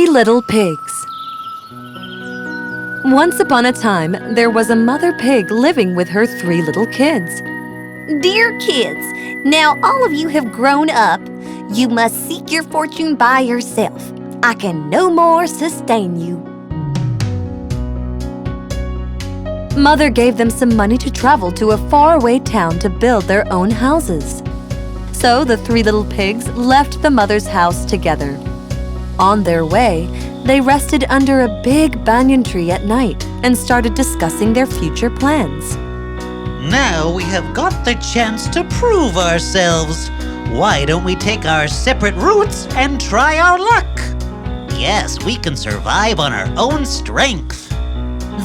Three Little Pigs. Once upon a time, there was a mother pig living with her three little kids. Dear kids, now all of you have grown up. You must seek your fortune by yourself. I can no more sustain you. Mother gave them some money to travel to a faraway town to build their own houses. So the three little pigs left the mother's house together. On their way, they rested under a big banyan tree at night and started discussing their future plans. Now we have got the chance to prove ourselves. Why don't we take our separate routes and try our luck? Yes, we can survive on our own strength.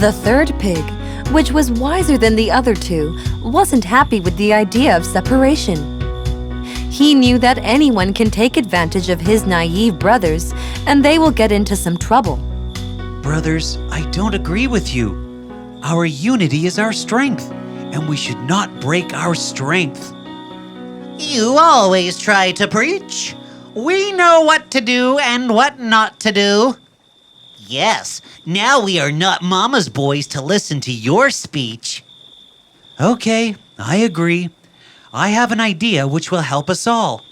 The third pig, which was wiser than the other two, wasn't happy with the idea of separation. He knew that anyone can take advantage of his naive brothers, and they will get into some trouble. Brothers, I don't agree with you. Our unity is our strength, and we should not break our strength. You always try to preach. We know what to do and what not to do. Yes, now we are not Mama's boys to listen to your speech. Okay, I agree. I have an idea which will help us all.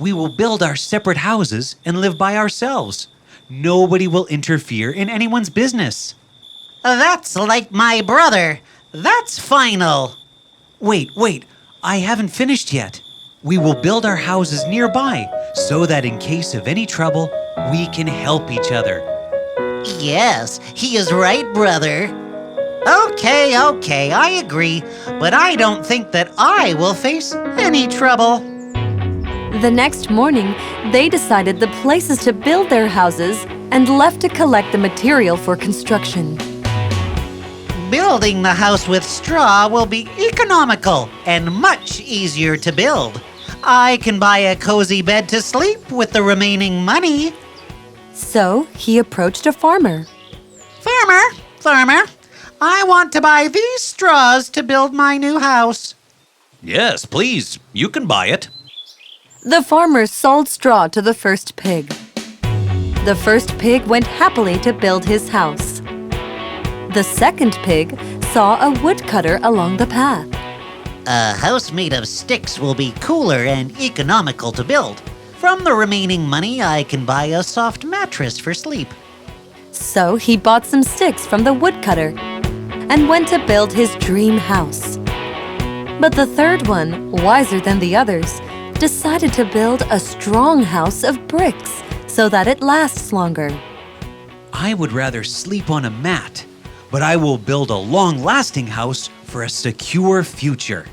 We will build our separate houses and live by ourselves. Nobody will interfere in anyone's business. That's like my brother. That's final. Wait, I haven't finished yet. We will build our houses nearby so that in case of any trouble, we can help each other. Yes, he is right, brother. Okay, I agree, but I don't think that I will face any trouble. The next morning, they decided the places to build their houses and left to collect the material for construction. Building the house with straw will be economical and much easier to build. I can buy a cozy bed to sleep with the remaining money. So he approached a farmer. Farmer, I want to buy these straws to build my new house. Yes, please. You can buy it. The farmer sold straw to the first pig. The first pig went happily to build his house. The second pig saw a woodcutter along the path. A house made of sticks will be cooler and economical to build. From the remaining money, I can buy a soft mattress for sleep. So he bought some sticks from the woodcutter and went to build his dream house. But the third one, wiser than the others, decided to build a strong house of bricks so that it lasts longer. I would rather sleep on a mat, but I will build a long-lasting house for a secure future.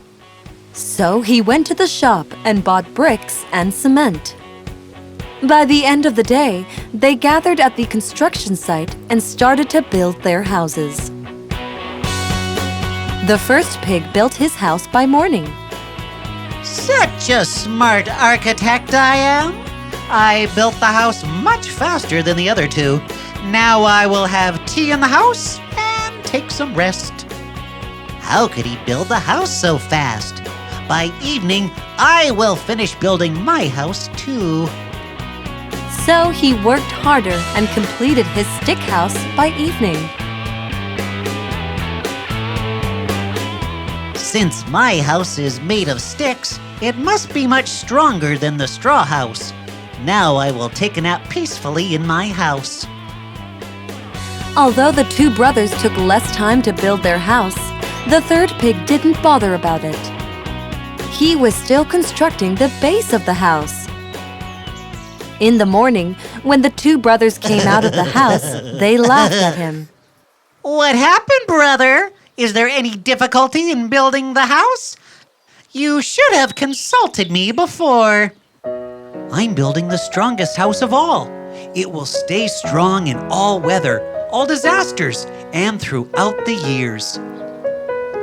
So he went to the shop and bought bricks and cement. By the end of the day, they gathered at the construction site and started to build their houses. The first pig built his house by morning. Such a smart architect I am. I built the house much faster than the other two. Now I will have tea in the house and take some rest. How could he build the house so fast? By evening, I will finish building my house too. So he worked harder and completed his stick house by evening. Since my house is made of sticks, it must be much stronger than the straw house. Now I will take a nap peacefully in my house. Although the two brothers took less time to build their house, the third pig didn't bother about it. He was still constructing the base of the house. In the morning, when the two brothers came out of the house, they laughed at him. What happened, brother? Is there any difficulty in building the house? You should have consulted me before. I'm building the strongest house of all. It will stay strong in all weather, all disasters, and throughout the years.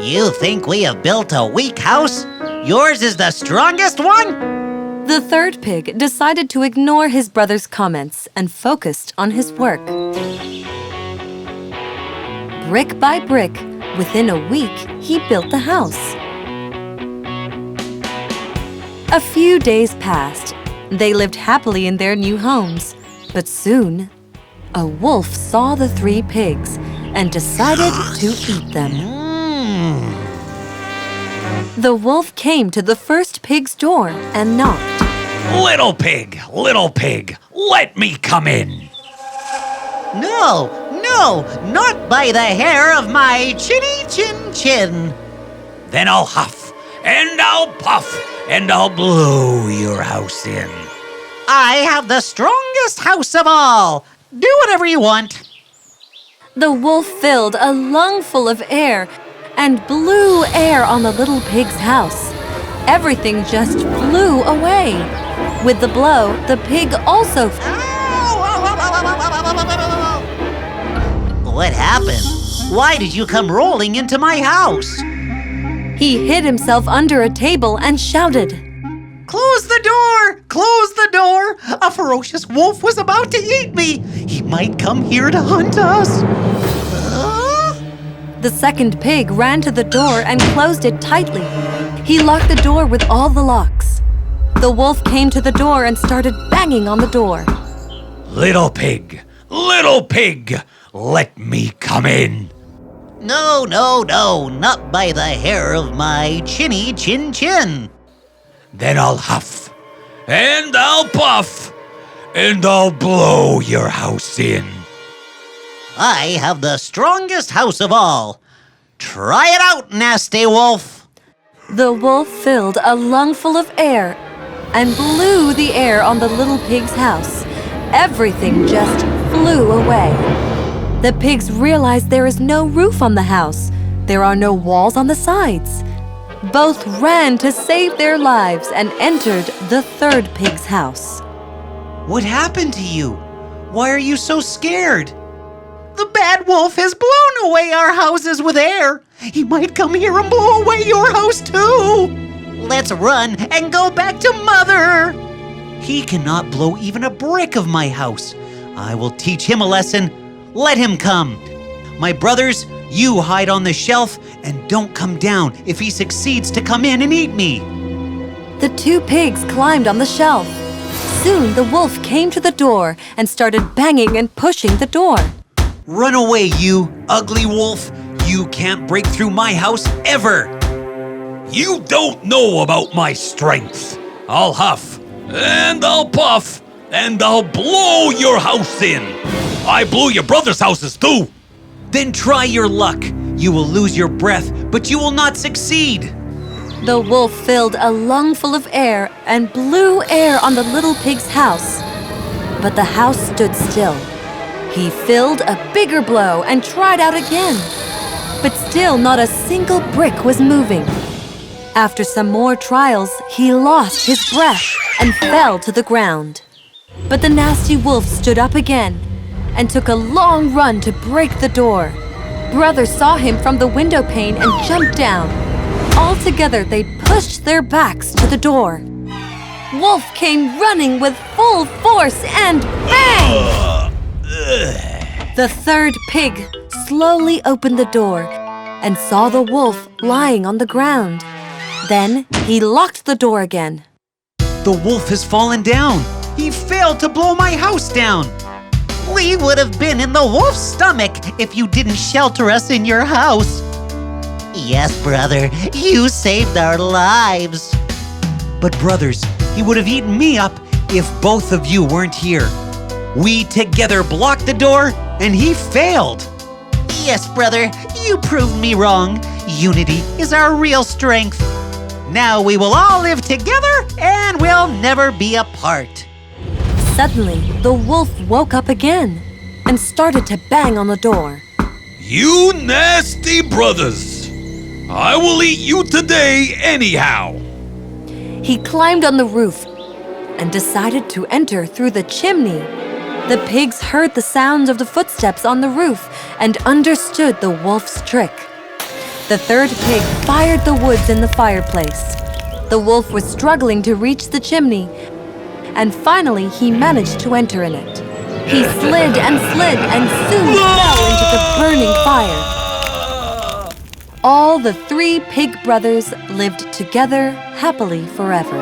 You think we have built a weak house? Yours is the strongest one? The third pig decided to ignore his brother's comments and focused on his work. Brick by brick, within a week, he built the house. A few days passed, They lived happily in their new homes. But soon, a wolf saw the 3 pigs and decided to eat them. The wolf came to the first pig's door and knocked. Little pig, let me come in. No, not by the hair of my chinny chin chin. Then I'll huff, and I'll puff, and I'll blow your house in. I have the strongest house of all. Do whatever you want. The wolf filled a lungful of air and blew air on the little pig's house. Everything just flew away. With the blow, the pig also What happened? Why did you come rolling into my house? He hid himself under a table and shouted. Close the door! Close the door! A ferocious wolf was about to eat me! He might come here to hunt us! The second pig ran to the door and closed it tightly. He locked the door with all the locks. The wolf came to the door and started banging on the door. Little pig, let me come in. No, not by the hair of my chinny chin chin. Then I'll huff, and I'll puff, and I'll blow your house in. I have the strongest house of all. Try it out, nasty wolf. The wolf filled a lungful of air and blew the air on the little pig's house. Everything just flew away. The pigs realized there is no roof on the house. There are no walls on the sides. Both ran to save their lives and entered the third pig's house. What happened to you? Why are you so scared? The bad wolf has blown away our houses with air. He might come here and blow away your house too. Let's run and go back to Mother. He cannot blow even a brick of my house. I will teach him a lesson. Let him come. My brothers, you hide on the shelf and don't come down if he succeeds to come in and eat me. The 2 pigs climbed on the shelf. Soon the wolf came to the door and started banging and pushing the door. Run away, you ugly wolf. You can't break through my house ever. You don't know about my strength. I'll huff, and I'll puff, and I'll blow your house in. I blew your brother's houses too. Then try your luck. You will lose your breath, but you will not succeed. The wolf filled a lungful of air and blew air on the little pig's house. But the house stood still. He filled a bigger blow and tried out again. But still not a single brick was moving. After some more trials, he lost his breath and fell to the ground. But the nasty wolf stood up again and took a long run to break the door. Brothers saw him from the window pane and jumped down. All together, they pushed their backs to the door. Wolf came running with full force and bang! The third pig slowly opened the door and saw the wolf lying on the ground. Then he locked the door again. The wolf has fallen down. He failed to blow my house down. We would have been in the wolf's stomach if you didn't shelter us in your house. Yes, brother, you saved our lives. But brothers, he would have eaten me up if both of you weren't here. We together blocked the door and he failed. Yes, brother, you proved me wrong. Unity is our real strength. Now we will all live together and we'll never be apart. Suddenly, the wolf woke up again and started to bang on the door. You nasty brothers! I will eat you today anyhow! He climbed on the roof and decided to enter through the chimney. The pigs heard the sounds of the footsteps on the roof and understood the wolf's trick. The third pig fired the woods in the fireplace. The wolf was struggling to reach the chimney, and finally he managed to enter in it. He slid and soon fell into the burning fire. All the 3 pig brothers lived together happily forever.